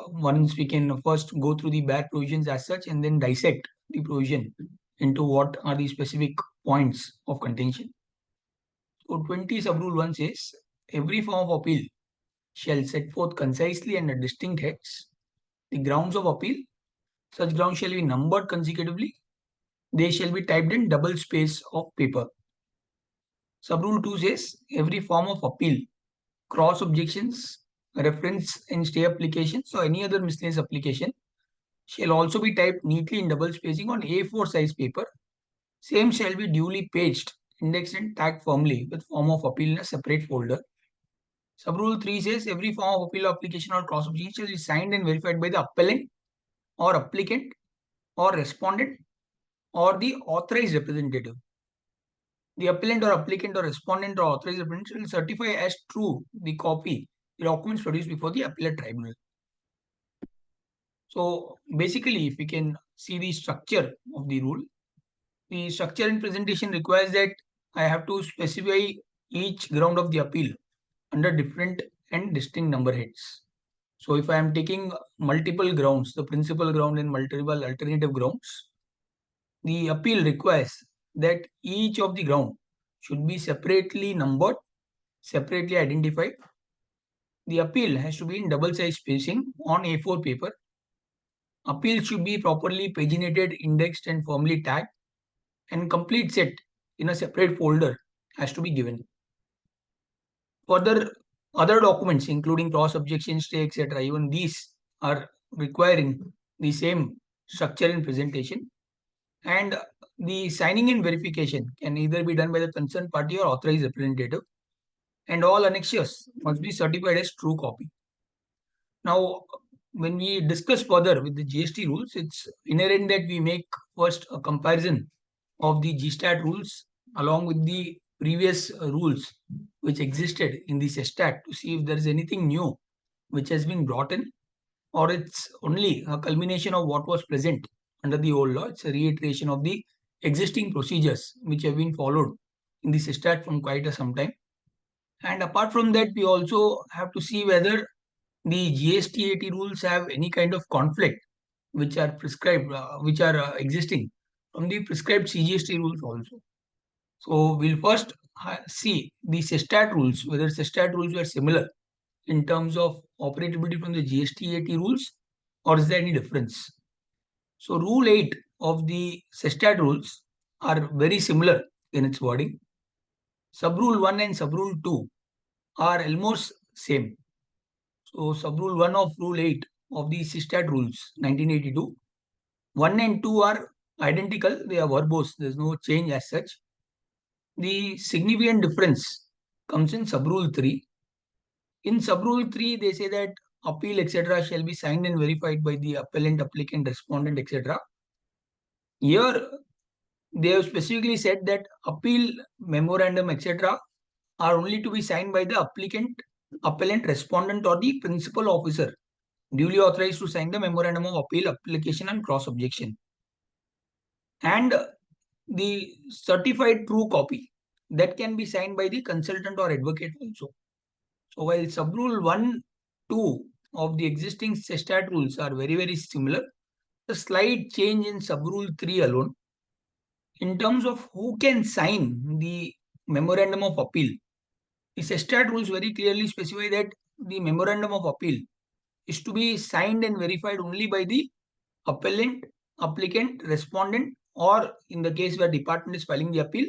once we can first go through the bare provisions as such and then dissect the provision into what are the specific points of contention. So 20 sub-rule 1 says, every form of appeal shall set forth concisely and at distinct heads the grounds of appeal. Such grounds shall be numbered consecutively. They shall be typed in double space of paper. Sub-rule 2 says, every form of appeal, cross objections, reference and stay applications or any other miscellaneous application shall also be typed neatly in double spacing on A4 size paper. Same shall be duly paged, indexed and tagged firmly with form of appeal in a separate folder. Sub-rule 3 says every form of appeal application or cross objection shall be signed and verified by the appellant or applicant or respondent or the authorized representative. The appellant or applicant or respondent or authorized representative will certify as true the copy, the documents produced before the appellate tribunal. So basically, if we can see the structure of the rule, the structure and presentation requires that I have to specify each ground of the appeal under different and distinct number heads. So if I am taking multiple grounds, the principal ground and multiple alternative grounds, the appeal requires that each of the ground should be separately numbered, separately identified. The appeal has to be in double size spacing on A4 paper. Appeal should be properly paginated, indexed and firmly tagged, and complete set in a separate folder has to be given. Further, other documents including cross objection, stay, etc., even these are requiring the same structure and presentation. And the signing and verification can either be done by the concerned party or authorized representative. And all annexures must be certified as true copy. Now, when we discuss further with the GST rules, it's inherent that we make first a comparison of the GSTAT rules along with the previous rules which existed in the SESTAT to see if there is anything new which has been brought in, or it's only a culmination of what was present under the old law. It's a reiteration of the existing procedures which have been followed in the SESTAT from quite some time. And apart from that, we also have to see whether the GST 80 rules have any kind of conflict which are prescribed, which are existing from the prescribed CGST rules also. So we'll first see the SESTAT rules, whether SESTAT rules were similar in terms of operability from the GST 80 rules or is there any difference. So rule 8 of the SESTAT rules are very similar in its wording. Sub-rule 1 and sub-rule 2 are almost same. So sub-rule 1 of rule 8 of the SESTAT rules 1982, 1 and 2 are identical, they are verbose, there is no change as such. The significant difference comes in sub-rule 3. In sub-rule 3, they say that appeal, etc., shall be signed and verified by the appellant, applicant, respondent, etc. Here, they have specifically said that appeal memorandum, etc., are only to be signed by the applicant, appellant, respondent, or the principal officer duly authorized to sign the memorandum of appeal, application, and cross objection. And the certified true copy that can be signed by the consultant or advocate also. So while sub-rule 1, 2 of the existing SESTAT rules are very similar, the slight change in sub-rule 3 alone, in terms of who can sign the memorandum of appeal, the SESTAT rules very clearly specify that the memorandum of appeal is to be signed and verified only by the appellant, applicant, respondent, or in the case where department is filing the appeal,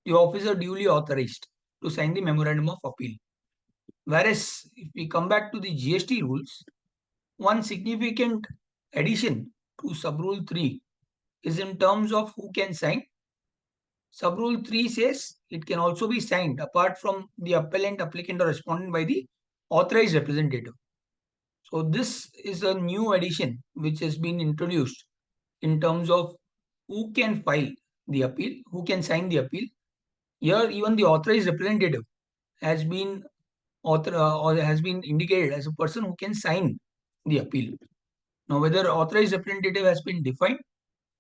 the officer duly authorized to sign the memorandum of appeal. Whereas if we come back to the GST rules, one significant addition to sub-rule 3 is in terms of who can sign. Sub-rule 3 says it can also be signed apart from the appellant, applicant, or respondent by the authorized representative. So this is a new addition which has been introduced in terms of who can file the appeal, who can sign the appeal. Here, even the authorized representative has been or has been indicated as a person who can sign the appeal. Now, whether authorized representative has been defined,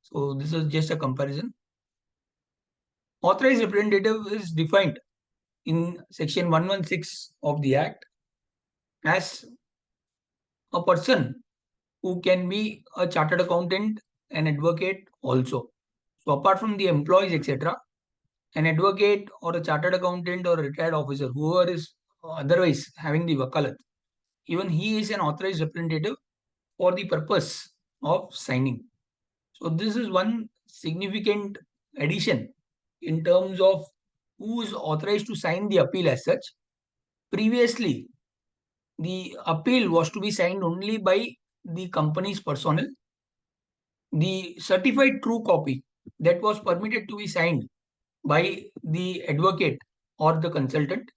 so this is just a comparison. Authorized representative is defined in section 116 of the Act as a person who can be a chartered accountant, an advocate also. So apart from the employees, etc., an advocate or a chartered accountant or a retired officer, whoever is otherwise having the wakalat, even he is an authorized representative for the purpose of signing. So this is one significant addition in terms of who is authorized to sign the appeal as such. Previously, the appeal was to be signed only by the company's personnel. The certified true copy that was permitted to be signed by the advocate or the consultant.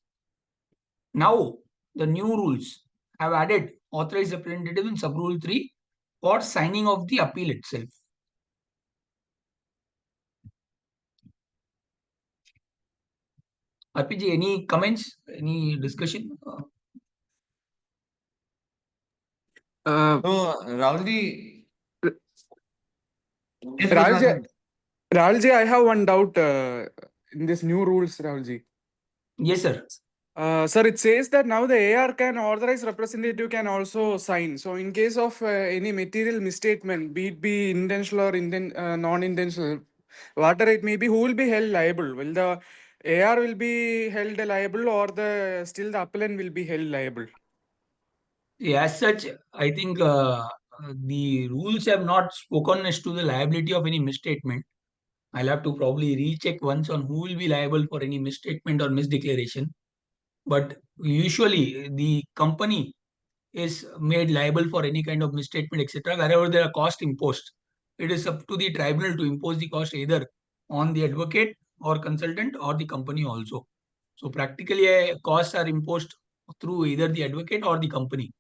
Now, the new rules have added authorized representative in sub rule 3 for signing of the appeal itself. RPG, any comments, any discussion? Rahulji, yes, Rahulji, Rahulji, I have one doubt in this new rules, Rahulji. Yes, sir. Sir, it says that now the AR can authorize representative can also sign. So in case of any material misstatement, be it be intentional or non-intentional, whatever it may be, who will be held liable? Will the AR will be held liable, or the still the appellant will be held liable? As such, I think the rules have not spoken as to the liability of any misstatement. I'll have to probably recheck once on who will be liable for any misstatement or misdeclaration. But usually, the company is made liable for any kind of misstatement, etc. Wherever there are costs imposed, it is up to the tribunal to impose the cost either on the advocate or consultant or the company also. So practically, costs are imposed through either the advocate or the company.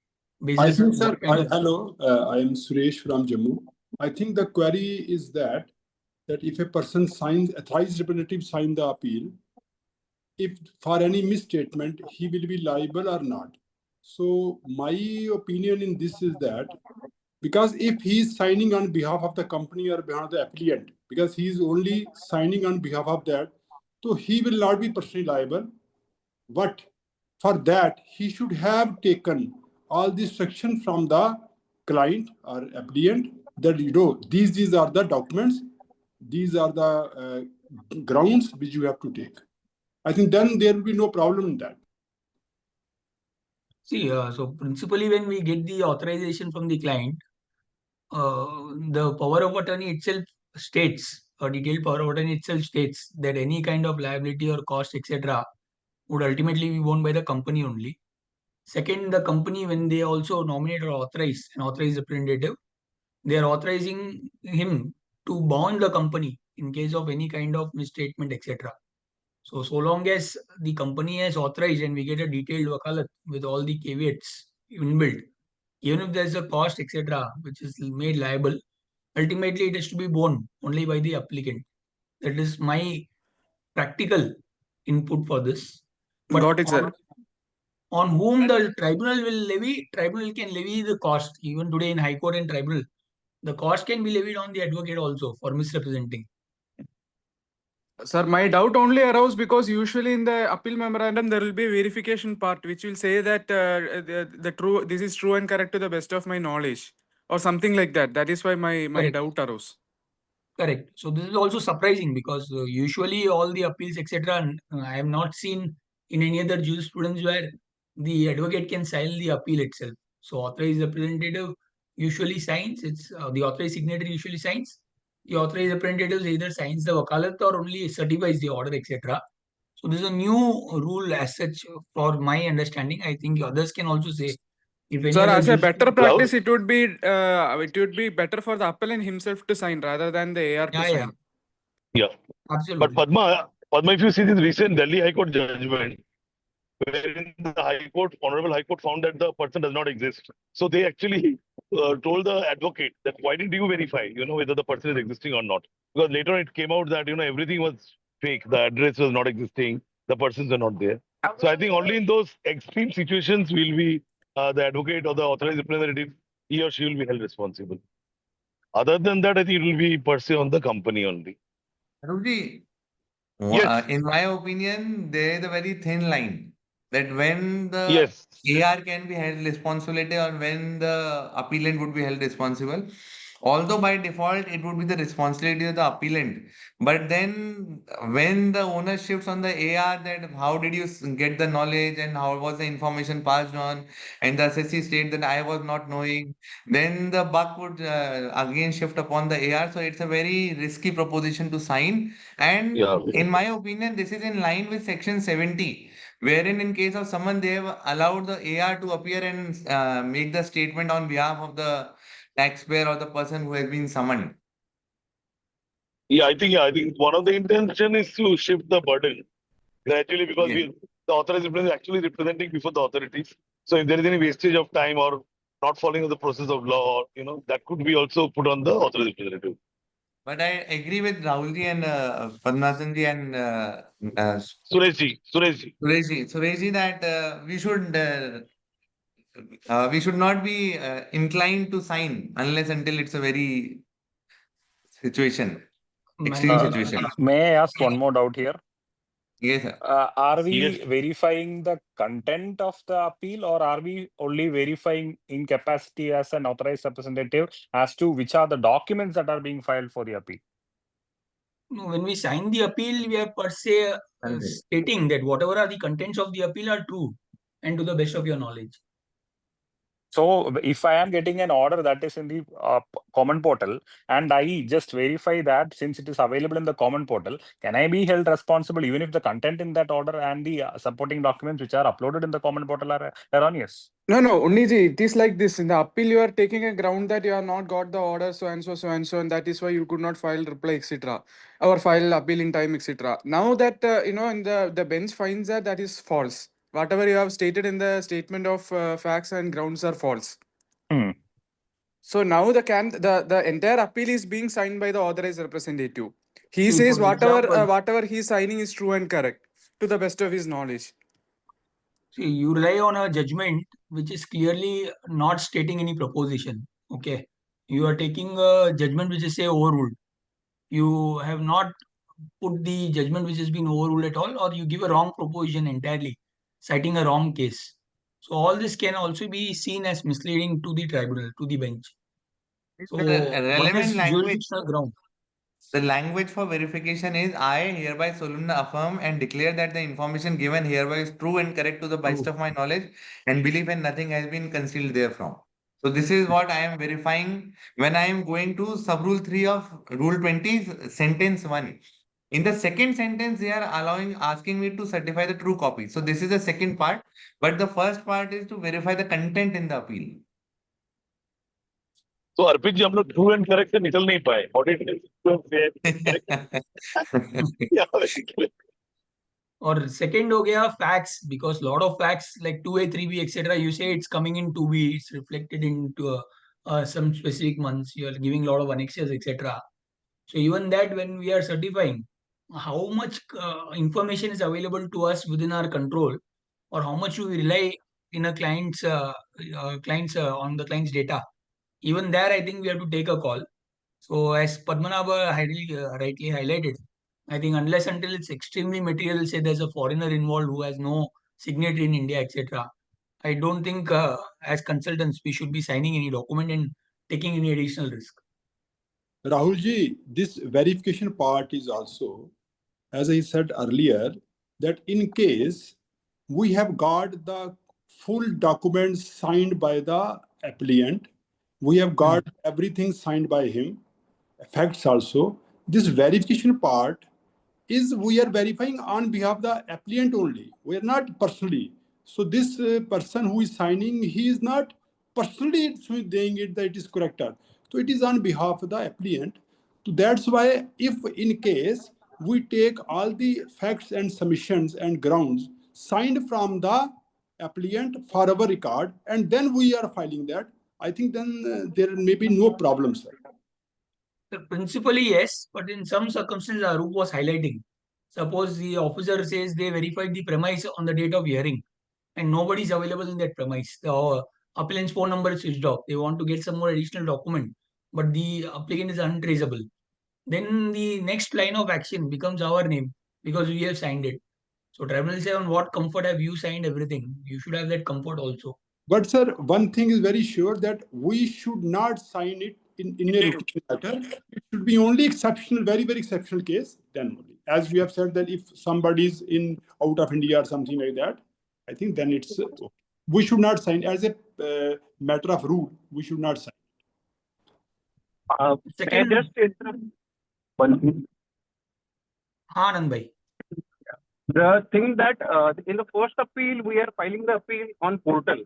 I think, sir, hello, I am Suresh from Jammu. I think the query is that if a person signs, authorized representative sign the appeal, if for any misstatement, he will be liable or not. So my opinion in this is that, because if he is signing on behalf of the company or behalf of the applicant, because he is only signing on behalf of that, so he will not be personally liable. But for that, he should have taken all the instruction from the client or applicant that, these are the documents, these are the grounds which you have to take. I think then there will be no problem in that. See, so principally when we get the authorization from the client, the power of attorney itself states, or detailed power of attorney itself states that any kind of liability or cost, etc., would ultimately be borne by the company only. Second, the company, when they also nominate or authorize an authorized representative, they are authorizing him to bond the company in case of any kind of misstatement, etc. So long as the company has authorized and we get a detailed wakalat with all the caveats inbuilt, even if there's a cost, etc., which is made liable, ultimately it has to be borne only by the applicant. That is my practical input for this. But Got it, sir. On whom the tribunal will levy, tribunal can levy the cost. Even today in High Court and tribunal, the cost can be levied on the advocate also for misrepresenting. Sir, my doubt only arose because usually in the appeal memorandum there will be a verification part which will say that this is true and correct to the best of my knowledge or something like that. That is why my doubt arose. Correct. So this is also surprising because usually all the appeals, etc., I have not seen in any other jurisprudence where the advocate can sign the appeal itself. So authorized representative usually signs. It's the authorized signatory usually signs. The authorized representative either signs the wakalat or only certifies the order, etc. So this is a new rule as such for my understanding. I think others can also say if any Sir, other as a better practice, Rahul? it would be better for the appellant himself to sign rather than the AR to sign. Yeah. But Absolutely. Padma, if you see this recent Delhi High Court judgment, wherein the Honorable High Court found that the person does not exist. So they actually told the advocate that why didn't you verify, whether the person is existing or not? Because later on it came out that, everything was fake. The address was not existing. The persons are not there. So I think only in those extreme situations will be the advocate or the authorized representative, he or she will be held responsible. Other than that, I think it will be per se on the company only. Rahulji, Yes. in my opinion, there is a very thin line that when the Yes. AR can be held responsibility or when the appellant would be held responsible. Although by default it would be the responsibility of the appellant, but then when the owner shifts on the AR, that how did you get the knowledge and how was the information passed on, and the assessee state that I was not knowing, then the buck would again shift upon the AR. So it's a very risky proposition to sign. And Yeah. in my opinion, this is in line with Section 70, wherein in case of someone, they have allowed the AR to appear and make the statement on behalf of the taxpayer or the person who has been summoned. Yeah, I think one of the intention is to shift the burden gradually because Yeah. the authorized representative is actually representing before the authorities. So if there is any wastage of time or not following the process of law, that could be also put on the authorized representative. But I agree with Rahulji and Padmanabhanji and Sureshji. Sureshji that we should not be inclined to sign unless until it's a very extreme Mandatory. situation. May I ask one more doubt here? Yes, sir. Are we Yes. verifying the content of the appeal, or are we only verifying in capacity as an authorized representative as to which are the documents that are being filed for the appeal? No, when we sign the appeal, we are per se Okay. stating that whatever are the contents of the appeal are true and to the best of your knowledge. So if I am getting an order that is in the common portal and I just verify that since it is available in the common portal, can I be held responsible even if the content in that order and the supporting documents which are uploaded in the common portal are erroneous? No, Unniji, it is like this. In the appeal, you are taking a ground that you have not got the order, so and so, and that is why you could not file reply, etc., or file appeal in time, etc. Now that in the bench finds that is false. Whatever you have stated in the statement of facts and grounds are false. Hmm. So now the entire appeal is being signed by the authorized representative. He See, says for example- whatever he is signing is true and correct to the best of his knowledge. See, you rely on a judgment which is clearly not stating any proposition. Okay. You are taking a judgment which is say overruled. You have not put the judgment which has been overruled at all, or you give a wrong proposition entirely, citing a wrong case. So all this can also be seen as misleading to the tribunal, to the bench. So The one relevant is language, jurisdictional ground. the language for verification is I hereby solemnly affirm and declare that the information given hereby is true and correct to the best True. of my knowledge and belief, and nothing has been concealed therefrom. So this is what I am verifying when I am going to sub rule 3 of rule 20 sentence 1. In the second sentence, they are asking me to certify the true copy. So this is the second part, but the first part is to verify the content in the appeal. So अर्पित जी हम लोग true and correct से निकल नहीं पाए. Audit correct. Yeah, very correct. Or second हो गया facts, because lot of facts like 2A, 3B, etc. You say it's coming in 2B, it's reflected into some specific months. You are giving lot of annexes, etc. So even that, when we are certifying, how much information is available to us within our control, or how much we rely in a client's on the client's data. Even there, I think we have to take a call. So as Padmanabha rightly highlighted, I think unless until it's extremely material, say there's a foreigner involved who has no signatory in India, etc. I don't think as consultants we should be signing any document and taking any additional risk. Rahulji, this verification part is also, as I said earlier, that in case we have got the full documents signed by the applicant, we have got everything signed by him, facts also. This verification part is we are verifying on behalf of the applicant only. We are not personally. So this person who is signing, he is not personally saying it that it is correct. So it is on behalf of the applicant. So that's why if in case we take all the facts and submissions and grounds signed from the applicant for our record, and then we are filing that, I think then there may be no problem, sir. Principally, yes, but in some circumstances, Arup was highlighting. Suppose the officer says they verified the premise on the date of hearing and nobody is available in that premise. The applicant's phone number is switched off. They want to get some more additional document, but the applicant is untraceable. Then the next line of action becomes our name because we have signed it. So tribunal say, on what comfort have you signed everything? You should have that comfort also. But sir, one thing is very sure that we should not sign it in a written letter. It should be only exceptional, very, very exceptional case, then only. As we have said that if somebody is out of India or something like that, I think then it's we should not sign as a matter of rule. We should not sign. Second, just interrupt one thing. Anand bhai. The thing that in the first appeal, we are filing the appeal on portal,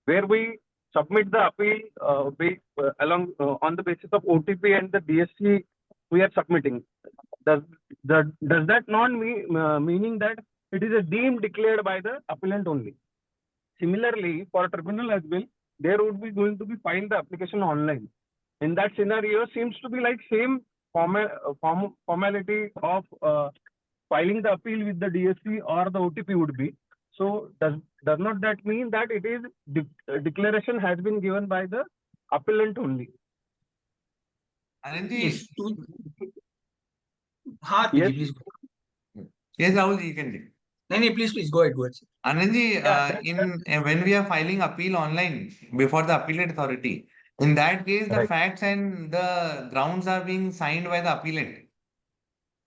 where we submit the appeal on the basis of OTP and the DSC we are submitting. Does that not meaning that it is a deemed declared by the appellant only? Similarly, for a tribunal as well, there would be going to be filed the application online. In that scenario, seems to be like same formality of filing the appeal with the DSC or the OTP would be. So does not that mean that it is declaration has been given by the appellant only? Anandji, Yes. Yes. Yes. Please. yes, Rahul, you can take. No, please go ahead. Sir. Anandji, Yeah, when we are filing appeal online before the appellate authority, in that case, the Right. facts and the grounds are being signed by the appellant.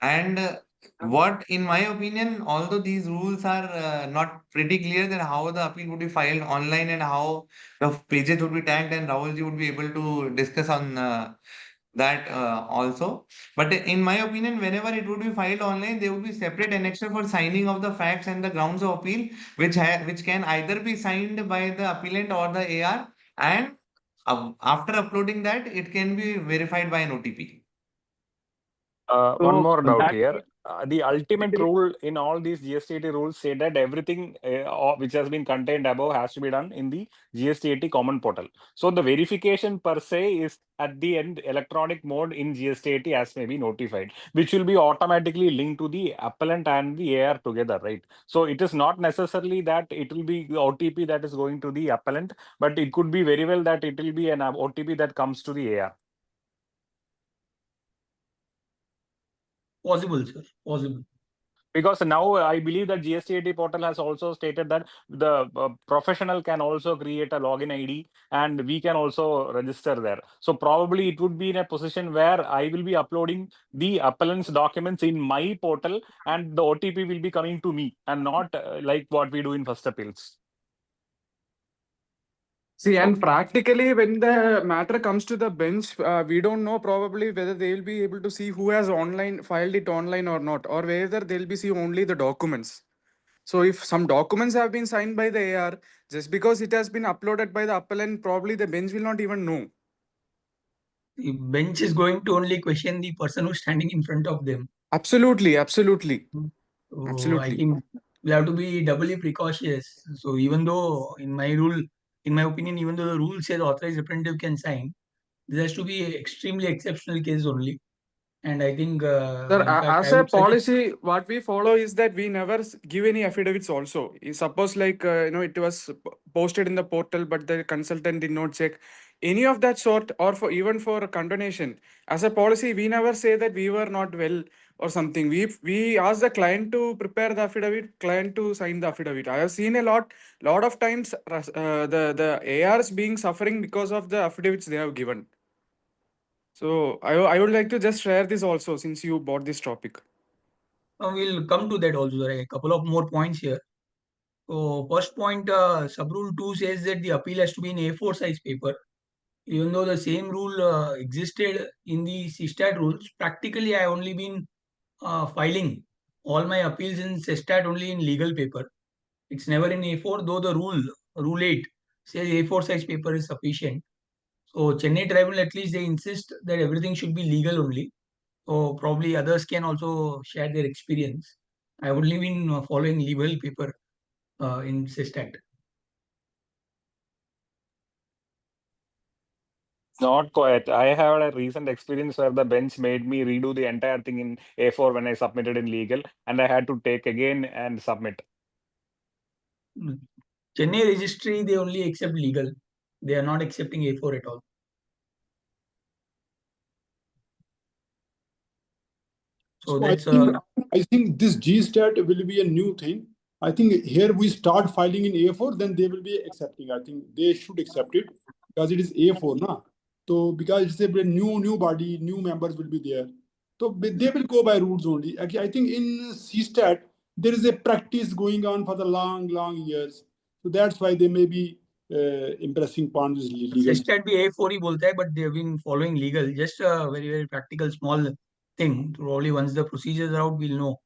And what, in my opinion, although these rules are not pretty clear that how the appeal would be filed online and how the pages would be tagged, and Rahulji would be able to discuss on that also. But in my opinion, whenever it would be filed online, there would be separate annexure for signing of the facts and the grounds of appeal, which can either be signed by the appellant or the AR, and after uploading that, it can be verified by an OTP. One So more doubt that here. The ultimate rule in all these GSTT rules say that everything which has been contained above has to be done in the GSTT common portal. So the verification per se is at the end electronic mode in GSTT as may be notified, which will be automatically linked to the appellant and the AR together, right? So it is not necessarily that it will be the OTP that is going to the appellant, but it could be very well that it will be an OTP that comes to the AR. Possible, sir. Possible. Because now I believe that GSTT portal has also stated that the professional can also create a login ID and we can also register there. So probably it would be in a position where I will be uploading the appellant's documents in my portal and the OTP will be coming to me and not like what we do in first appeals. See, and practically, when the matter comes to the bench, we don't know probably whether they will be able to see who has filed it online or not, or whether they'll be see only the documents. So if some documents have been signed by the AR, just because it has been uploaded by the appellant, probably the bench will not even know. The bench is going to only question the person who's standing in front of them. Absolutely. So I Absolutely. think we have to be doubly precautious. So even though in my opinion, even though the rule says authorized representative can sign, this has to be extremely exceptional case only. And I think, Sir, in fact, as I a would suggest, policy, what we follow is that we never give any affidavits also. Suppose like, it was posted in the portal, but the consultant did not check any of that sort, or even for condonation. As a policy, we never say that we were not well or something. We ask the client to prepare the affidavit, client to sign the affidavit. I have seen a lot of times the ARs being suffering because of the affidavits they have given. So I would like to just share this also, since you brought this topic. we'll come to that also. There are a couple of more points here. So first point, sub-rule 2 says that the appeal has to be in A4 size paper. Even though the same rule existed in the CSTAT rules, practically I only been filing all my appeals in CSTAT only in legal paper. It's never in A4, though the rule 8 says A4 size paper is sufficient. So Chennai Tribunal, at least they insist that everything should be legal only. So probably others can also share their experience. I've only been following legal paper in CSTAT. Not quite. I had a recent experience where the bench made me redo the entire thing in A4 when I submitted in legal, and I had to take again and submit. Chennai registry, they only accept legal. They are not accepting A4 at all. So So that's I think this GSTAT will be a new thing. I think here we start filing in A4, then they will be accepting. I think they should accept it because it is A4, na. So because it's a new body, new members will be there. So they will go by rules only. I think in CSTAT there is a practice going on for the long years. So that's why they may be impressing upon this legal. SSTAT भी A4 ही बोलता है, but they have been following legal. Just a very practical small thing. Probably once the procedures are out, we'll know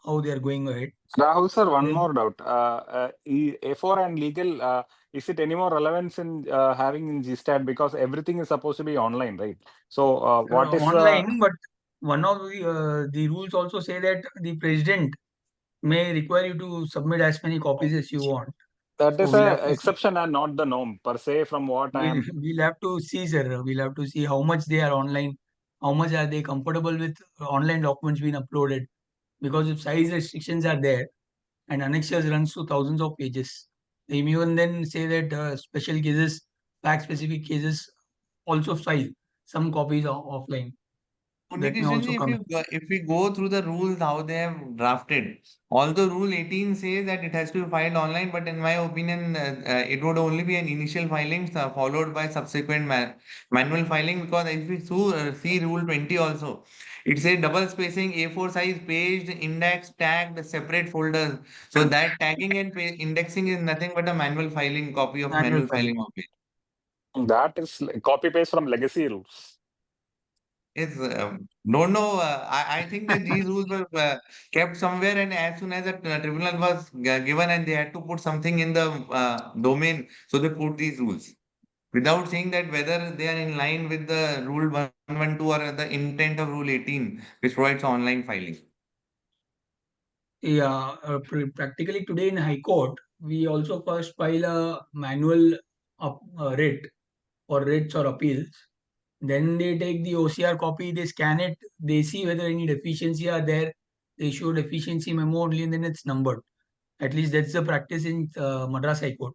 how they are going ahead. Rahul sir, one Then- more doubt. A4 and legal, is it any more relevance in having in GSTAT, because everything is supposed to be online, right? So what is online? But one of the rules also say that the president may require you to submit as many copies as you want. that So is we'll a have to see. exception and not the norm per se, from what I am. We'll have to see, sir. We'll have to see how much they are online, how much are they comfortable with online documents being uploaded. Because if size restrictions are there and annexures runs to thousands of pages, they may even then say that special cases, fact-specific cases also file some copies offline. That may also come. If we go through the rules how they have drafted, although Rule 18 says that it has to be filed online, but in my opinion, it would only be an initial filing followed by subsequent manual filing. Because if we see Rule 20 also, it says double spacing, A4 size, paged, indexed, tagged, separate folders. So that tagging and indexing is nothing but a manual filing, copy of Manual manual filing of it. That is copy paste from legacy rules. Yes, don't know. I think that these rules were kept somewhere, and as soon as the tribunal was given and they had to put something in the domain, so they put these rules without saying that whether they are in line with the Rule 112 or the intent of Rule 18, which provides online filing. Yeah, practically today in High Court, we also first file a manual writ or writs or appeals. Then they take the OCR copy, they scan it, they see whether any deficiency are there. They show deficiency memo only, and then it's numbered. At least that's the practice in Madras High Court.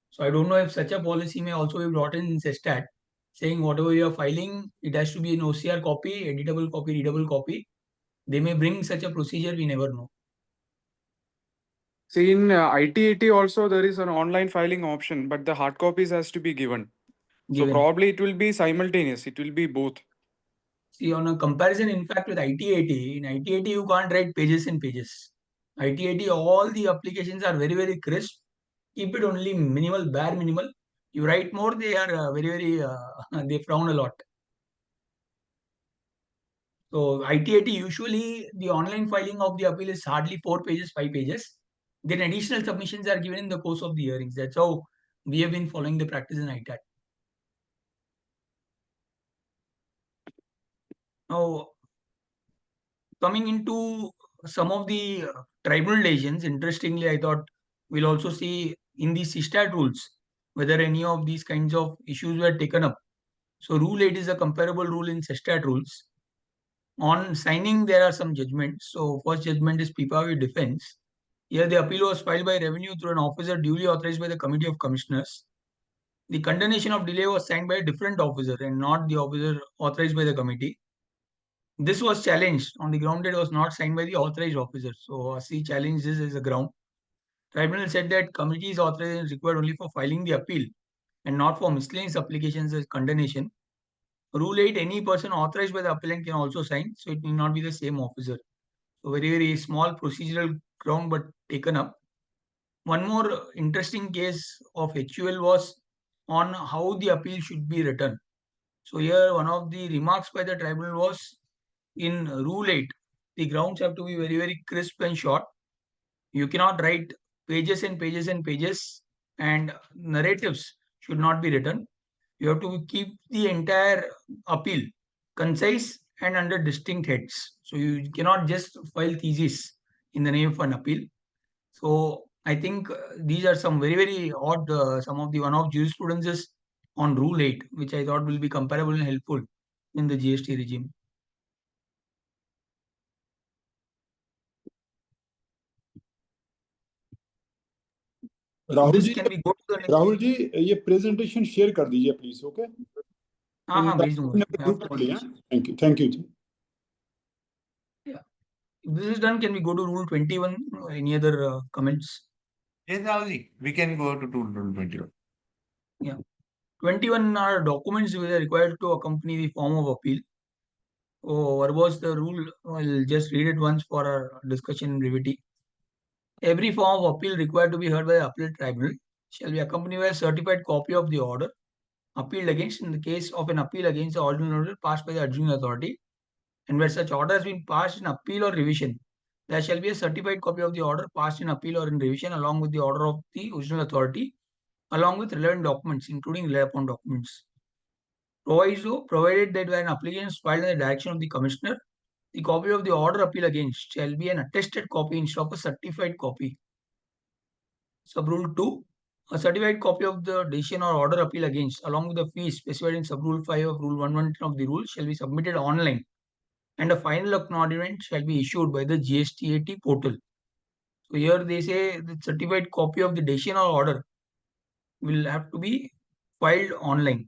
So I don't know if such a policy may also be brought in SESTAT, saying whatever you are filing, it has to be an OCR copy, editable copy, readable copy. They may bring such a procedure, we never know. See, in IT80 also there is an online filing option, but the hard copies has to be given. So Given. probably it will be simultaneous. It will be both. See, on a comparison, in fact, with IT80, in IT80 you can't write pages and pages. IT80, all the applications are very crisp. Keep it only minimal, bare minimal. You write more, they are very they frown a lot. So IT80 usually the online filing of the appeal is hardly 4 pages, 5 pages. Then additional submissions are given in the course of the hearings. That's how we have been following the practice in ITAT. Now, coming into some of the tribunal decisions, interestingly, I thought we'll also see in the SISTAT rules whether any of these kinds of issues were taken up. So Rule 8 is a comparable rule in SISTAT rules. On signing, there are some judgments. So first judgment is Pipavav defense. Here the appeal was filed by revenue through an officer duly authorized by the Committee of Commissioners. The condemnation of delay was signed by a different officer and not the officer authorized by the committee. This was challenged on the ground that it was not signed by the authorized officer. So ASI challenged this as a ground. Tribunal said that committee is authorized and required only for filing the appeal and not for miscellaneous applications as condemnation. Rule 8, any person authorized by the appellant can also sign, so it need not be the same officer. So very small procedural ground but taken up. One more interesting case of HUL was on how the appeal should be written. So here one of the remarks by the tribunal was in Rule 8, the grounds have to be very crisp and short. You cannot write pages and pages and pages, and narratives should not be written. You have to keep the entire appeal concise and under distinct heads. So you cannot just file thesis in the name of an appeal. So I think these are some very odd, some of the one-off jurisprudences on Rule 8, which I thought will be comparable and helpful in the GST regime. Rahul This ji can we go to the next? Rahul ji ये presentation share कर दीजिए please okay हाँ भेज दूंगा. Thank you ji Yeah. If this is done, can we go to rule 21? Any other comments? Yes, Rahulji, we can go to rule 21. 21 are documents which are required to accompany the form of appeal. Oh, what was the rule? I'll just read it once for our discussion in brevity. Every form of appeal required to be heard by the appellate tribunal shall be accompanied by a certified copy of the order appealed against in the case of an appeal against the original order passed by the adjudicating authority, and where such order has been passed in appeal or revision, there shall be a certified copy of the order passed in appeal or in revision along with the order of the original authority, along with relevant documents, including relied upon documents. Proviso, provided that when an application is filed in the direction of the commissioner, the copy of the order appeal against shall be an attested copy instead of a certified copy. Subrule 2. A certified copy of the decision or order appeal against, along with the fees specified in Subrule 5 of Rule 110 of the rule, shall be submitted online, and a final acknowledgement shall be issued by the GSTAT portal. So here they say the certified copy of the decision or order will have to be filed online.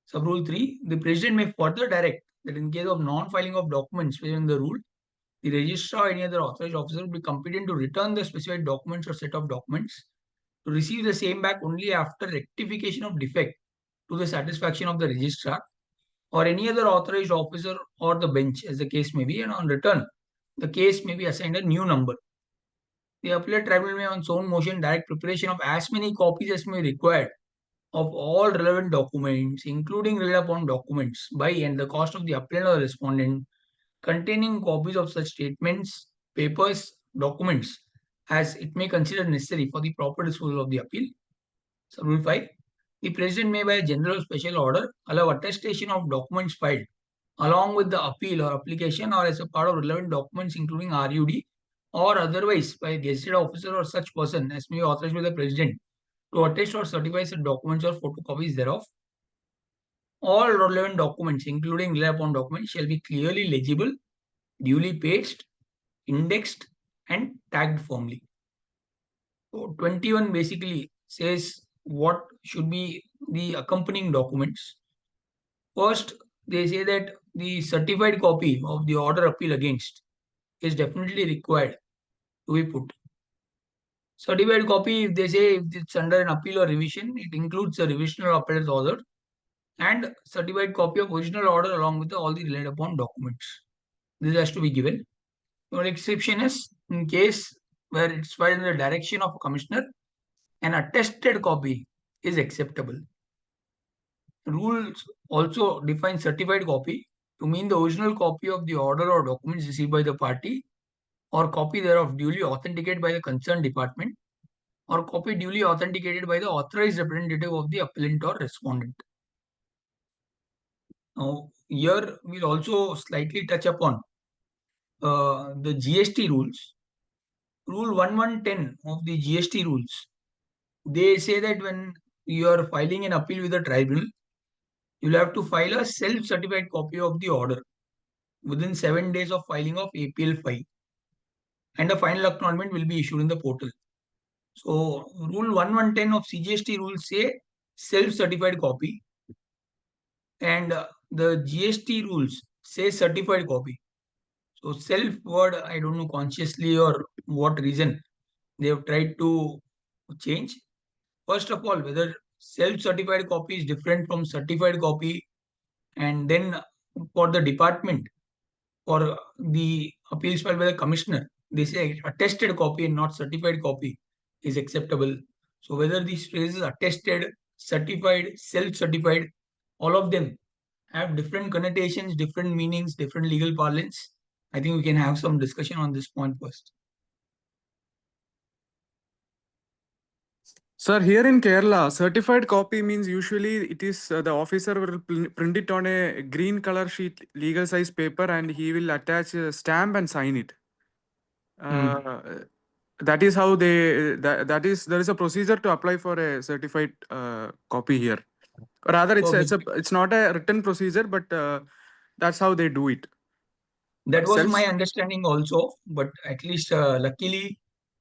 Subrule 3. The President may further direct that in case of non-filing of documents within the rule, the registrar or any other authorized officer will be competent to return the specified documents or set of documents to receive the same back only after rectification of defect to the satisfaction of the registrar or any other authorized officer or the bench, as the case may be, and on return, the case may be assigned a new number. The appellate tribunal may on its own motion direct preparation of as many copies as may be required of all relevant documents, including relied upon documents, by and the cost of the appellant or the respondent, containing copies of such statements, papers, documents, as it may consider necessary for the proper disposal of the appeal. Rule 5. The President may by a general or special order allow attestation of documents filed along with the appeal or application or as a part of relevant documents including RUD or otherwise by a gazetted officer or such person as may be authorized by the President to attest or certify such documents or photocopies thereof. All relevant documents, including relied upon documents, shall be clearly legible, duly paged, indexed, and tagged firmly. So 21 basically says what should be the accompanying documents. First, they say that the certified copy of the order appeal against is definitely required to be put. Certified copy, if they say if it's under an appeal or revision, it includes a revisional appellate's order and certified copy of original order along with all the relied upon documents. This has to be given. Your exception is in case where it's filed in the direction of a commissioner, an attested copy is acceptable. Rules also define certified copy to mean the original copy of the order or documents received by the party or copy thereof duly authenticated by the concerned department or copy duly authenticated by the authorized representative of the appellant or respondent. Now, here we'll also slightly touch upon the GST rules. Rule 1110 of the GST rules, they say that when you are filing an appeal with the tribunal, you'll have to file a self-certified copy of the order within 7 days of filing of APL 5, and a final acknowledgement will be issued in the portal. So, Rule 1110 of CGST rules say self-certified copy, and the GST rules say certified copy. So, self word, I don't know consciously or what reason they have tried to change. First of all, whether self-certified copy is different from certified copy, and then for the department, for the appeals filed by the commissioner, they say attested copy and not certified copy is acceptable. So whether these phrases attested, certified, self-certified, all of them have different connotations, different meanings, different legal parlance. I think we can have some discussion on this point first. Sir, here in Kerala, certified copy means usually it is the officer will print it on a green color sheet, legal size paper, and he will attach a stamp and sign it. That is how they, that is, there is a procedure to apply for a certified copy here. Rather, it's not a written procedure, but that's how they do it. That was my understanding also, but at least luckily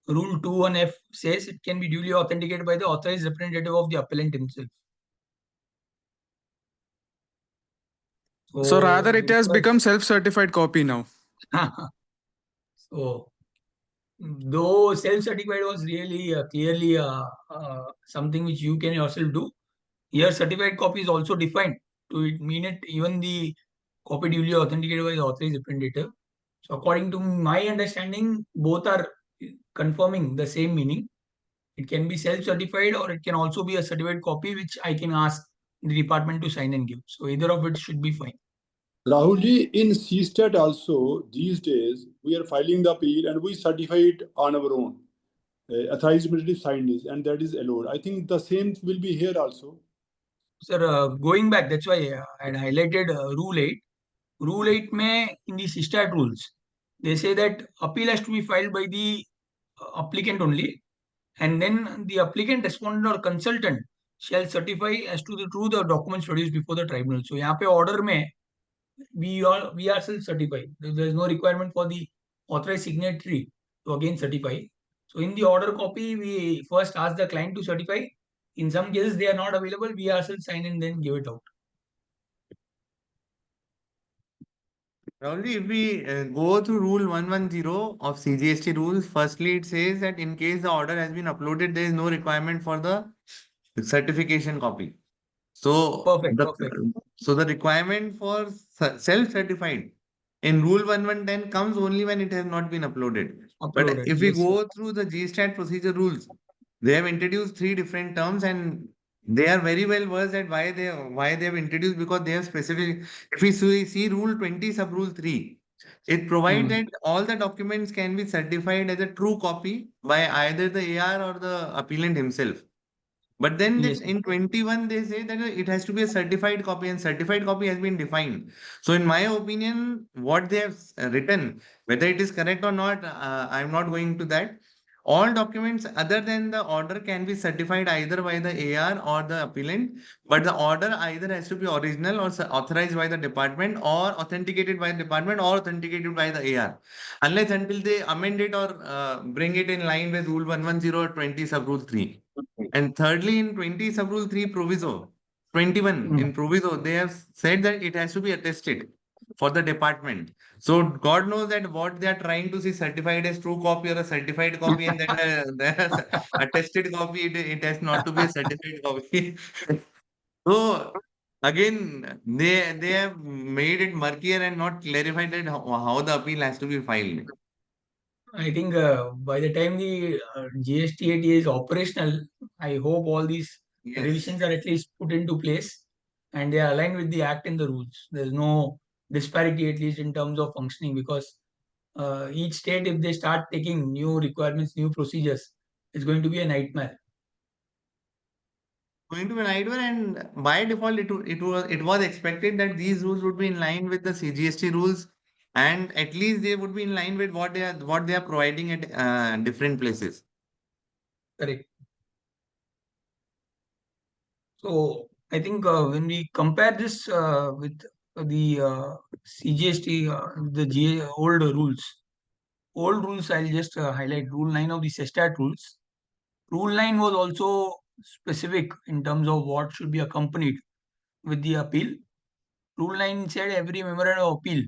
Rule 21F says it can be duly authenticated by the authorized representative of the appellant himself. So rather it has become self-certified copy now. So, though self-certified was really clearly something which you can yourself do, here certified copy is also defined to mean it even the copy duly authenticated by the authorized representative. So according to my understanding, both are confirming the same meaning. It can be self-certified or it can also be a certified copy which I can ask the department to sign and give. So either of it should be fine. Rahulji, in CSTAT also, these days, we are filing the appeal and we certify it on our own. Authorized representative signed this, and that is allowed. I think the same will be here also. Sir, going back, that's why I had highlighted Rule 8. Rule 8 may in the SISTAT rules, they say that appeal has to be filed by the applicant only, and then the applicant, respondent or consultant shall certify as to the truth of documents produced before the tribunal. So यहाँ पे order में we are self-certify. There is no requirement for the authorized signatory to again certify. So in the order copy, we first ask the client to certify. In some cases, they are not available. We ourselves sign and then give it out. Only if we go through Rule 110 of CGST rules, firstly it says that in case the order has been uploaded, there is no requirement for the certification copy. So Perfect, the perfect. so the requirement for self-certified in Rule 1110 comes only when it has not been uploaded. But Uploaded. if we Yes, sir. go through the GSTAT procedure rules, they have introduced 3 different terms and they are very well versed at why they have introduced, because they have specific. If we see Rule 20 sub Rule 3, it provides that all the documents can be certified as a true copy by either the AR or the appellant himself. But then Yes, sir. in 21, they say that it has to be a certified copy, and certified copy has been defined. So, in my opinion, what they have written, whether it is correct or not, I'm not going to that. All documents other than the order can be certified either by the AR or the appellant, but the order either has to be original or authorized by the department or authenticated by the department or authenticated by the AR, unless until they amend it or bring it in line with Rule 110 or 20 sub Rule 3. And thirdly, in 20 sub Rule 3 proviso, 21 in proviso, they have said that it has to be attested for the department. So God knows that what they are trying to see certified as true copy or a certified copy, and then the attested copy, it has not to be a certified copy. So again, they have made it murkier and not clarified that how the appeal has to be filed. I think by the time the GST is operational, I hope all these Yes. revisions are at least put into place and they are aligned with the act and the rules. There's no disparity, at least in terms of functioning, because each state, if they start taking new requirements, new procedures, it's going to be a nightmare. Going to be nightmare, and by default it was expected that these rules would be in line with the CGST rules, and at least they would be in line with what they are providing at different places. Correct. So I think when we compare this with the CGST, old rules, I'll just highlight Rule 9 of the SESTAT rules. Rule 9 was also specific in terms of what should be accompanied with the appeal. Rule 9 said every memorandum of appeal.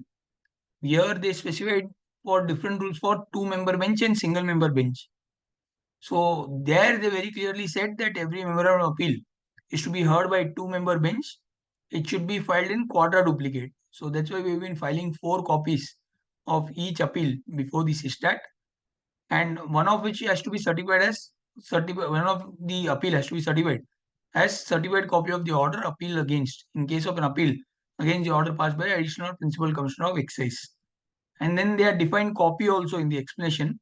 Here they specified for different rules for 2-member bench and single-member bench. So there they very clearly said that every memorandum of appeal is to be heard by 2-member bench. It should be filed in quadra duplicate. So that's why we've been filing 4 copies of each appeal before the SISTAT, and one of which has to be certified as one of the appeal has to be certified as certified copy of the order appeal against in case of an appeal against the order passed by additional principal commissioner of excise. And then they are defined copy also in the explanation,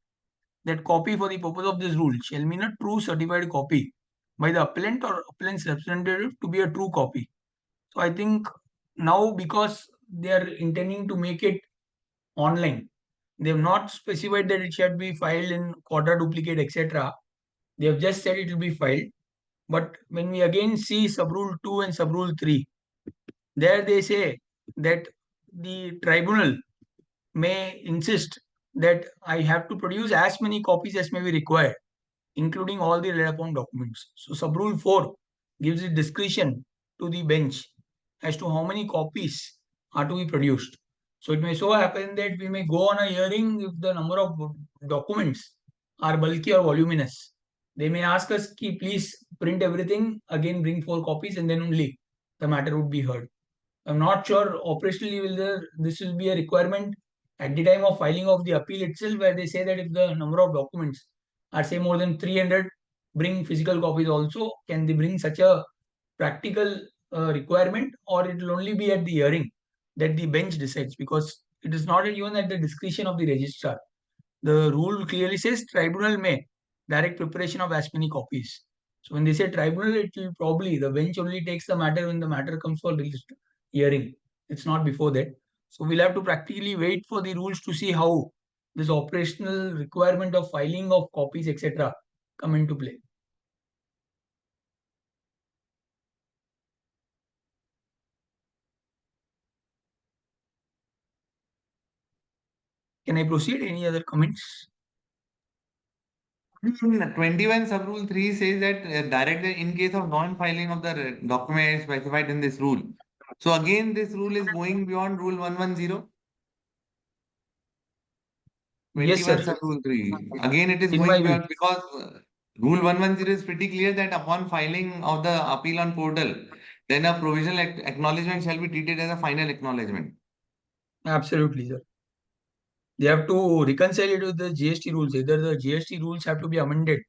that copy for the purpose of this rule shall mean a true certified copy by the appellant or appellant's representative to be a true copy. So I think now, because they are intending to make it online, they have not specified that it should be filed in quadra duplicate, etc. They have just said it will be filed. But when we again see sub rule 2 and sub rule 3, there they say that the tribunal may insist that I have to produce as many copies as may be required, including all the relied upon documents. So sub rule 4 gives the discretion to the bench as to how many copies are to be produced. So it may so happen that we may go on a hearing if the number of documents are bulky or voluminous. They may ask us, ki, please print everything, again bring 4 copies, and then only the matter would be heard. I'm not sure operationally this will be a requirement at the time of filing of the appeal itself, where they say that if the number of documents are say more than 300, bring physical copies also. Can they bring such a practical requirement, or it will only be at the hearing that the bench decides, because it is not even at the discretion of the registrar. The rule clearly says tribunal may direct preparation of as many copies. So when they say tribunal, it will probably, the bench only takes the matter when the matter comes for hearing. It's not before that. So we'll have to practically wait for the rules to see how this operational requirement of filing of copies, etc., come into play. Can I proceed? Any other comments? 21 sub rule 3 says that directed in case of non-filing of the document specified in this rule. So again, this rule is going beyond rule 110. Yes, 21 sir. sub rule 3. Again, it is In my going view. beyond because rule 110 is pretty clear that upon filing of the appeal on portal, then a provisional acknowledgement shall be treated as a final acknowledgement. Absolutely, sir. They have to reconcile it with the GST rules. Either the GST rules have to be amended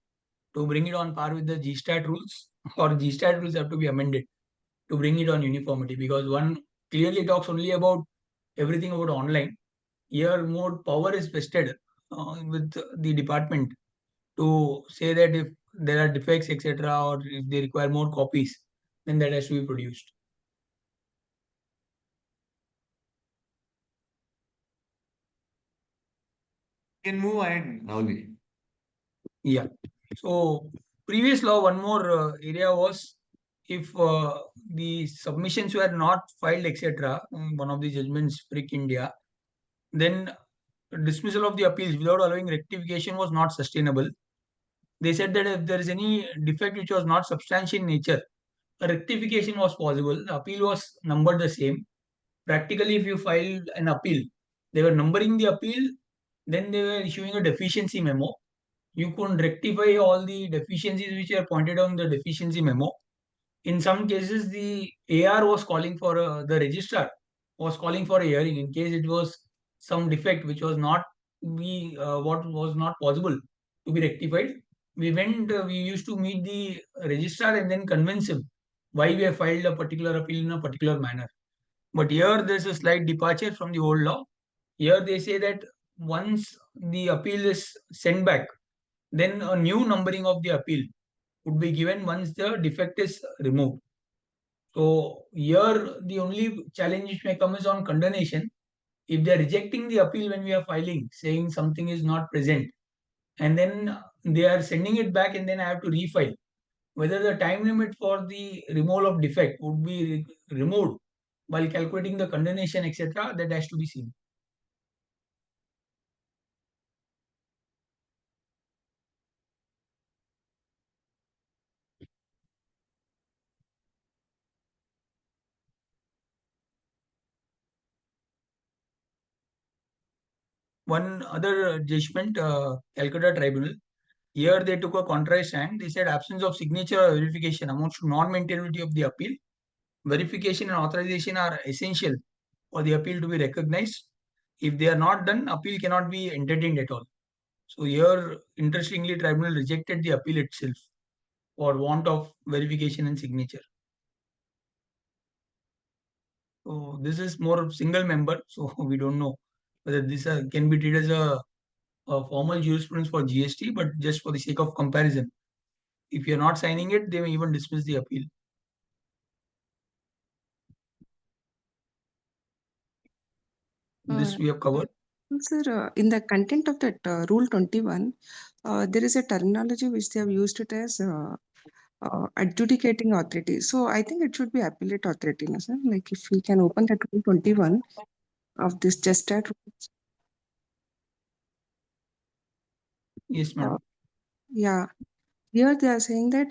to bring it on par with the GSTAT rules, or GSTAT rules have to be amended to bring it on uniformity, because one clearly talks only about everything about online. Here, more power is vested with the department to say that if there are defects, etc., or if they require more copies, then that has to be produced. You can move ahead, Rahul. Yeah. So previous law, one more area was if the submissions were not filed, etc., one of the judgments, Frick India, then dismissal of the appeals without allowing rectification was not sustainable. They said that if there is any defect which was not substantial in nature, a rectification was possible. The appeal was numbered the same. Practically, if you filed an appeal, they were numbering the appeal, then they were issuing a deficiency memo. You couldn't rectify all the deficiencies which are pointed out in the deficiency memo. In some cases, the AR was calling for the registrar was calling for a hearing in case it was some defect which was not what was not possible to be rectified. We used to meet the registrar and then convince him why we have filed a particular appeal in a particular manner. But here there's a slight departure from the old law. Here they say that once the appeal is sent back, then a new numbering of the appeal would be given once the defect is removed. So here the only challenge which may come is on condonation. If they are rejecting the appeal when we are filing, saying something is not present, and then they are sending it back and then I have to refile, whether the time limit for the removal of defect would be removed while calculating the condonation, etc., that has to be seen. One other judgment, Calcutta Tribunal, here they took a contrary stand. They said absence of signature or verification amounts to non-maintainability of the appeal. Verification and authorization are essential for the appeal to be recognized. If they are not done, appeal cannot be entertained at all. So here, interestingly, tribunal rejected the appeal itself for want of verification and signature. So this is more single member, so we don't know whether this can be treated as a formal jurisprudence for GST, but just for the sake of comparison, if you're not signing it, they may even dismiss the appeal. This we have covered. Sir, in the content of that Rule 21, there is a terminology which they have used it as adjudicating authority. So I think it should be appellate authority, no, sir? Like if we can open that Rule 21 of this GSTAT rules. Yes, madam. Yeah, here they are saying that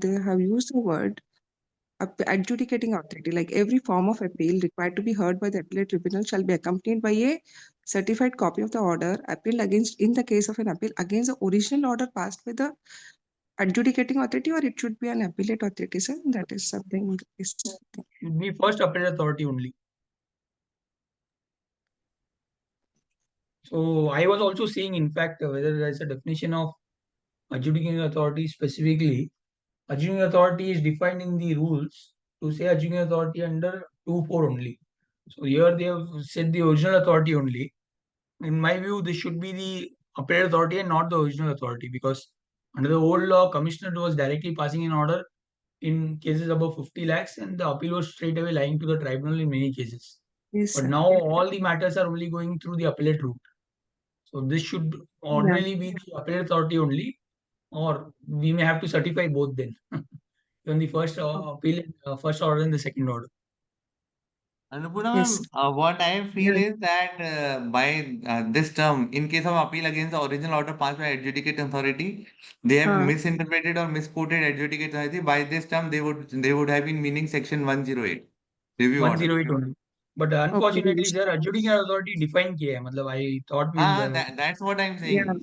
they have used the word adjudicating authority, like every form of appeal required to be heard by the appellate tribunal shall be accompanied by a certified copy of the order appealed against in the case of an appeal against the original order passed by the adjudicating authority, or it should be an appellate authority, sir. That is something. Should be first appellate authority only. So I was also seeing, in fact, whether there is a definition of adjudicating authority specifically. Adjudicating authority is defined in the rules to say adjudicating authority under 2(4) only. So here they have said the original authority only. In my view, this should be the appellate authority and not the original authority, because under the old law, commissioner was directly passing an order in cases above 50 lakhs and the appeal was straight away lying to the tribunal in many cases. Yes, But sir. now all the matters are only going through the appellate route. So this should ordinarily be the appellate authority only, or we may have to certify both then. Even the first appeal, first order and the second order. Annapurna Yes. ma'am, what I feel Yeah. is that by this term, in case of appeal against the original order passed by adjudicate authority, they have misinterpreted or misquoted adjudicate authority. By this term, they would have been meaning section 108 review order. 108 only. But unfortunately, sir, adjudicating authority defined किया है. मतलब I thought we'll. That's what I'm saying. Yeah.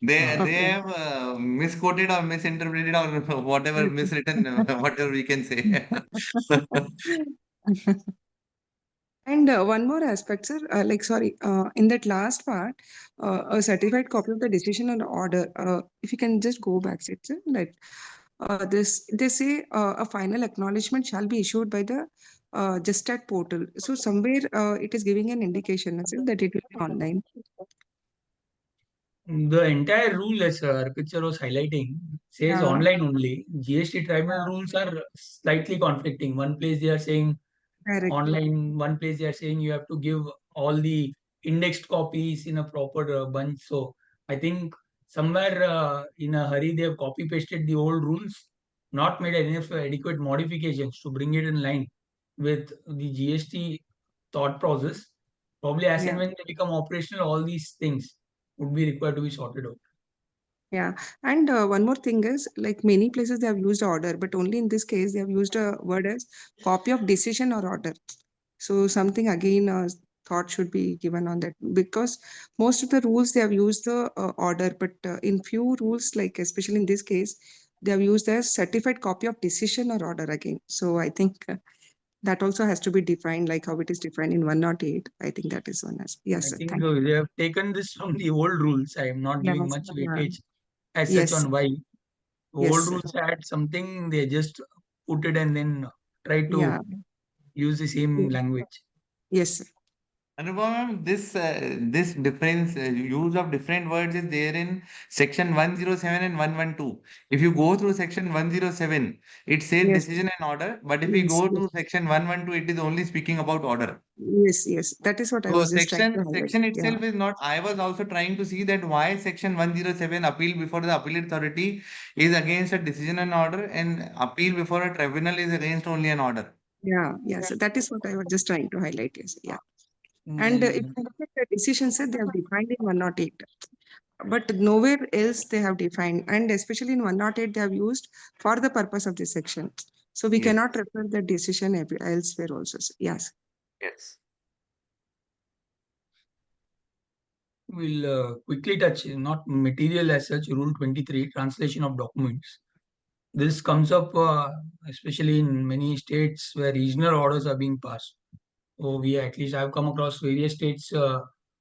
They have misquoted or misinterpreted or whatever miswritten, whatever we can say. And one more aspect, sir, in that last part, a certified copy of the decision or order, if you can just go back, sir, that they say a final acknowledgement shall be issued by the Justat portal. So somewhere it is giving an indication, sir, that it will be online. The entire rule, as Arpit sir was highlighting, says online only. GST tribunal rules are slightly conflicting. One place they are saying online, one place they are saying you have to give all the indexed copies in a proper bunch. So I think somewhere in a hurry they have copy pasted the old rules, not made enough adequate modifications to bring it in line with the GST thought process. Probably as and when they become operational, all these things would be required to be sorted out. Yeah, and one more thing is, like many places they have used order, but only in this case they have used a word as copy of decision or order. So something again thought should be given on that, because most of the rules they have used the order, but in few rules, like especially in this case, they have used a certified copy of decision or order again. So I think that also has to be defined, like how it is defined in 108. I think that is one as yes. I Sir, think thank you. they have taken this from the old rules. I am not giving much weightage as such on why. Old rules had something, they just put it and then try to use the same language. Yes, sir. Anupam, this difference, use of different words is there in section 107 and 112. If you go through section 107, it says decision and order, but if we go to section 112, it is only speaking about order. Yes, that is what I was just trying to highlight. Section itself is not. I was also trying to see that why section 107 appeal before the appellate authority is against a decision and order, and appeal before a tribunal is against only an order. So that is what I was just trying to highlight. Yes, And if you look at the decisions, they have defined in 108, but nowhere else they have defined, and especially in 108 they have used for the purpose of this section. So we cannot refer the decision elsewhere also. Yes. We'll quickly touch, not material as such, Rule 23, translation of documents. This comes up especially in many states where regional orders are being passed. So at least I've come across various states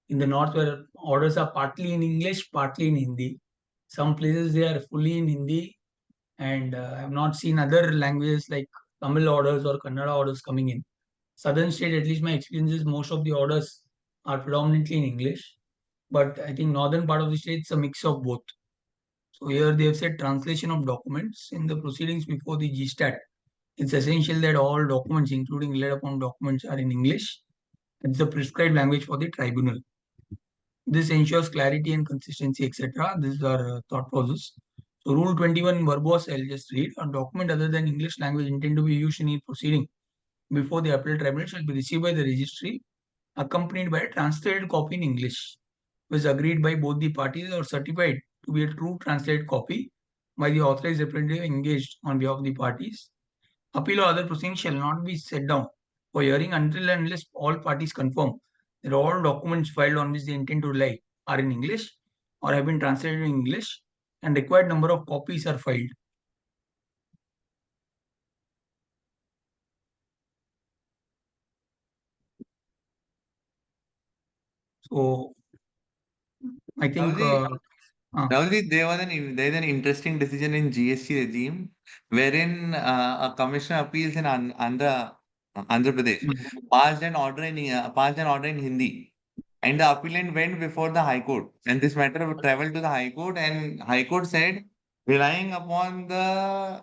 in the north where orders are partly in English, partly in Hindi. Some places they are fully in Hindi, and I've not seen other languages like Tamil orders or Kannada orders coming in. Southern state, at least my experience is most of the orders are predominantly in English, but I think northern part of the state it's a mix of both. So here they have said translation of documents in the proceedings before the GStat. It's essential that all documents, including relied upon documents, are in English. It's the prescribed language for the tribunal. This ensures clarity and consistency, etc. This is our thought process. So Rule 21 verbose, I'll just read. A document other than English language intended to be used in a proceeding before the appellate tribunal shall be received by the registry, accompanied by a translated copy in English, which is agreed by both the parties or certified to be a true translated copy by the authorized representative engaged on behalf of the parties. Appeal or other proceedings shall not be set down for hearing until and unless all parties confirm that all documents filed on which they intend to rely are in English or have been translated in English and required number of copies are filed. So I think Rahulji, there's an interesting decision in GST regime wherein a commissioner appeals in Andhra Pradesh passed an order in Hindi, and the appealant went before the High Court, and this matter traveled to the High Court, and High Court said, relying upon the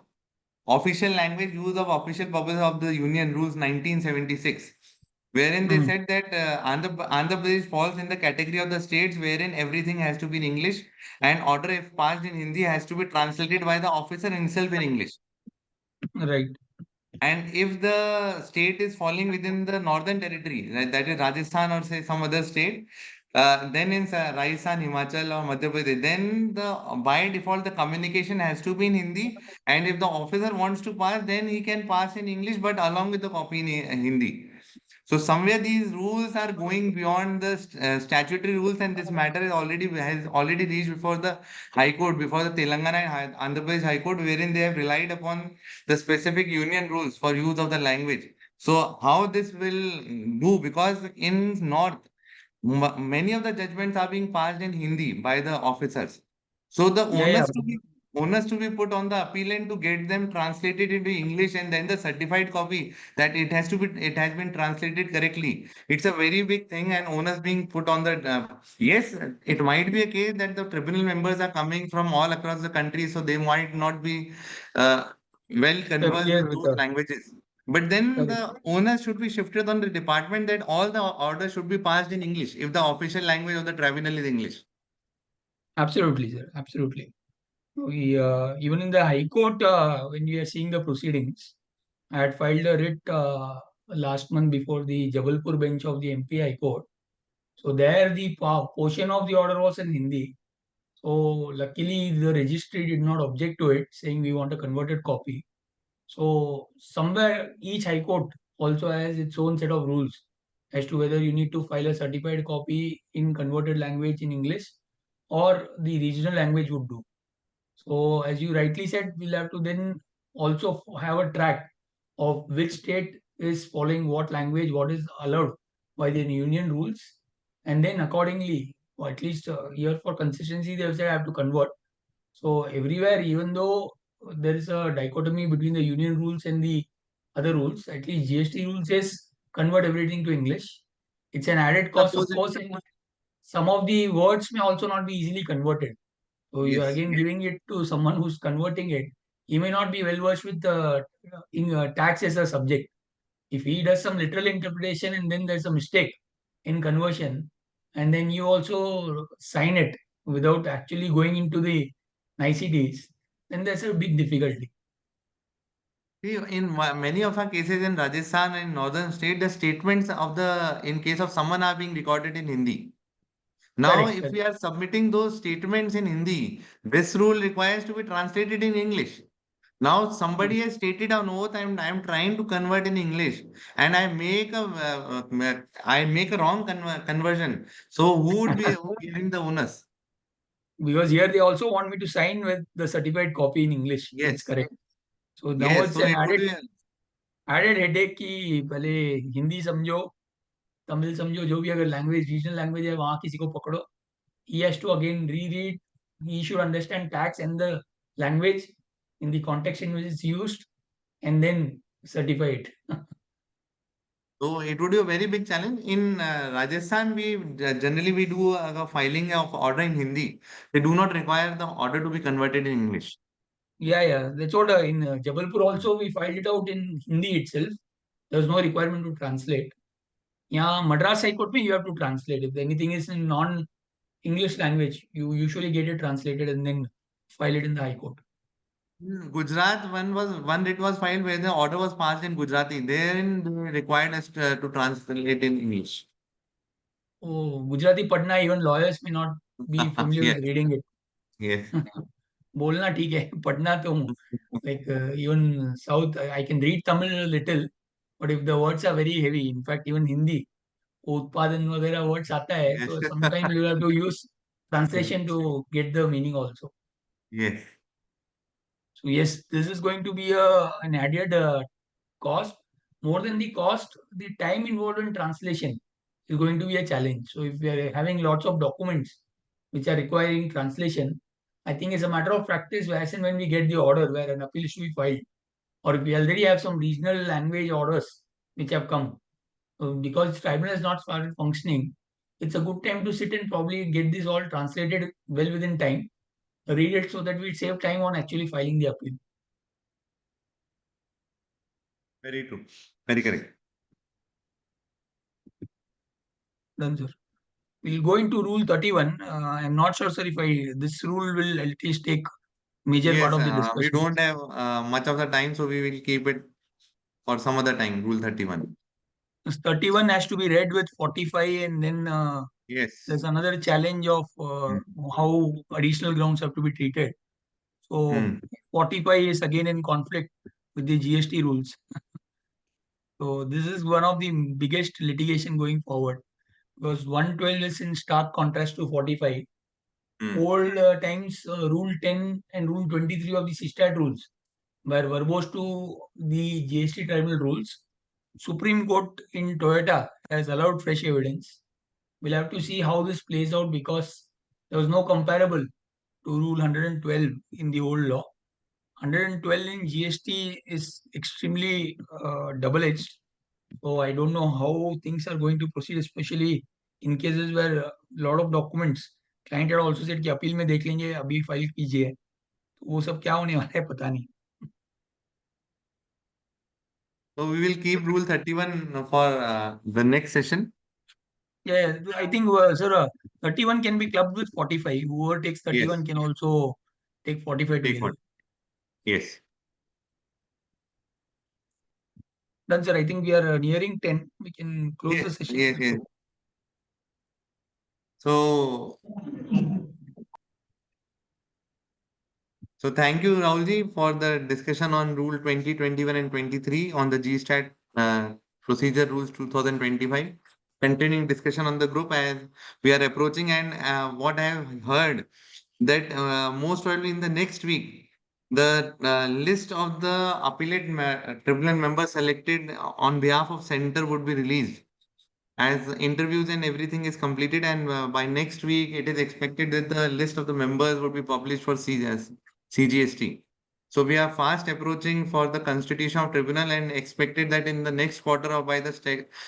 official language use of official purpose of the Union Rules 1976, wherein they said that Andhra Pradesh falls in the category of the states wherein everything has to be in English, and order if passed in Hindi has to be translated by the officer himself in English. right. And if the state is falling within the northern territory, that is Rajasthan or say some other state, then in Rajasthan, Himachal or Madhya Pradesh, then by default the communication has to be in Hindi. And if the officer wants to pass, then he can pass in English, but along with the copy in Hindi. So somewhere these rules are going beyond the statutory rules, and this matter has already reached before the High Court, before the Telangana and Andhra Pradesh High Court, wherein they have relied upon the specific union rules for use of the language. So how this will do? Because in North, many of the judgments are being passed in Hindi by the officers. So the Yeah. onus to be put on the appellant to get them translated into English, and then the certified copy that it has been translated correctly. It's a very big thing, and onus being put on the yes, it might be a case that the tribunal members are coming from all across the country, so they might not be well conversed Familiar with with those languages. But then correct. the onus should be shifted on the department that all the orders should be passed in English if the official language of the tribunal is English. Absolutely, sir. Absolutely. We even in the High Court, when we are seeing the proceedings, I had filed a writ last month before the Jabalpur bench of the MP High Court. So there the portion of the order was in Hindi. So luckily the registry did not object to it, saying we want a converted copy. So somewhere each High Court also has its own set of rules as to whether you need to file a certified copy in converted language in English or the regional language would do. So as you rightly said, we'll have to then also have a track of which state is following what language, what is allowed by the union rules, and then accordingly, or at least here for consistency, they have said I have to convert. So everywhere, even though there is a dichotomy between the union rules and the other rules, at least GST rule says convert everything to English. It's an added cost, of course, and some of the words may also not be easily converted. So you are Yes. again giving it to someone who's converting it. He may not be well versed with tax as a subject. If he does some literal interpretation and then there's a mistake in conversion, and then you also sign it without actually going into the niceties, then there's a big difficulty. See, in many of our cases in Rajasthan and northern state, the statements of in case of someone are being recorded in Hindi. Now, Correct, if correct. we are submitting those statements in Hindi, this rule requires to be translated in English. Now, somebody has stated on oath, I'm trying to convert in English, and I make a wrong conversion. So, who would be giving the onus? Because here they also want me to sign with the certified copy in English. Yes. It's correct. So now Yes. it's So an it would be. added headache कि पहले हिंदी समझो, तमिल समझो, जो भी अगर language regional language है वहाँ किसी को पकड़ो. He has to again reread. He should understand tax and the language in the context in which it's used, and then certify it. So it would be a very big challenge. In Rajasthan, we generally do a filing of order in Hindi. They do not require the order to be converted in English. Yeah. That's what in Jabalpur also we filed it out in Hindi itself. There was no requirement to translate. Yeah, Madras High Court, you have to translate. If anything is in non-English language, you usually get it translated and then file it in the High Court. Gujarat, one writ was filed where the order was passed in Gujarati. Therein they required us to translate in English. Oh, Gujarati Padna, even lawyers may not be familiar Yes. with reading it. Yes. बोलना ठीक है, पढ़ना तो like even South, I can read Tamil a little, but if the words are very heavy, in fact even Hindi, उत्पादन वगैरह words आता है, so Yes. sometimes you have to use translation to get the meaning also. Yes. So yes, this is going to be an added cost. More than the cost, the time involved in translation is going to be a challenge. So if we are having lots of documents which are requiring translation, I think it's a matter of practice as and when we get the order where an appeal should be filed, or if we already have some regional language orders which have come. Because tribunal has not started functioning, it's a good time to sit and probably get this all translated well within time, read it so that we save time on actually filing the appeal. Very true. Very correct. Done, sir. We'll go into rule 31. I'm not sure, sir, if this rule will at least take major Yes, part of the we discussion. don't have much of the time, so we will keep it for some other time. Rule 31. This 31 has to be read with 45, and then Yes. there's another challenge of how additional grounds have to be treated. So 45 is again in conflict with the GST rules. So this is one of the biggest litigation going forward, because 112 is in stark contrast to 45. Old times, Rule 10 and Rule 23 of the SISTAT rules were verbose to the GST tribunal rules. Supreme Court in Toyota has allowed fresh evidence. We'll have to see how this plays out, because there was no comparable to Rule 112 in the old law. 112 in GST is extremely double-edged. So I don't know how things are going to proceed, especially in cases where a lot of documents client had also said कि appeal में देख लेंगे, अभी file कीजिए, तो वो सब क्या होने वाला है पता नहीं. So we will keep rule 31 for the next session. Yeah, I think sir, 31 can be clubbed with 45. Whoever takes 31 Yes. can also take 45 Take together. one. Yes. Done, sir. I think we are nearing 10. We can close the session. Yes, yes. So thank you, Rahulji, for the discussion on Rule 20, 21, and 23 on the GSTAT Procedure Rules 2025. Continuing discussion on the group as we are approaching, and what I have heard that most probably in the next week, the list of the appellate tribunal members selected on behalf of center would be released, as interviews and everything is completed, and by next week it is expected that the list of the members would be published for CGST. So we are fast approaching for the constitution of tribunal, and expected that in the next quarter or by the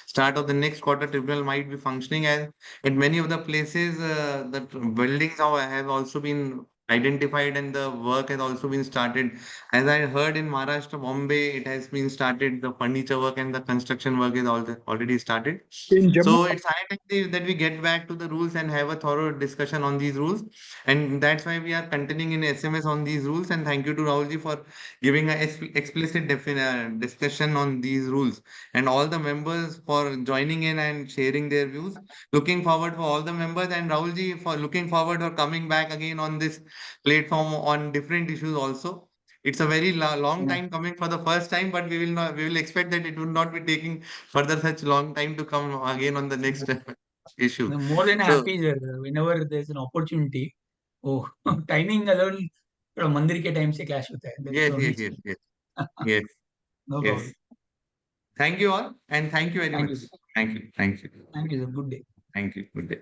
start of the next quarter, tribunal might be functioning. And in many of the places, the buildings have also been identified and the work has also been started. As I heard in Maharashtra, Bombay, it has been started. The furniture work and the construction work is already started. In Jammu, So it's high time that we get back to the rules and have a thorough discussion on these rules. And that's why we are continuing in SMS on these rules. And thank you to Rahulji for giving an explicit discussion on these rules, and all the members for joining in and sharing their views. Looking forward for all the members, and Rahulji for looking forward for coming back again on this platform on different issues also. It's a very long time coming for the first time, but we will expect that it will not be taking further such long time to come again on the next issue. More than So happy, sir. Whenever there's an opportunity. Oh, timing alone, थोड़ा मंदिर के time से clash होता है. That's yes, the only yes, yes, thing. yes, yes, No yes. problem. Thank you all, and thank you very Thank much. you, sir. Thank you, thank you, Thank you, sir. Good day. thank you. Good day.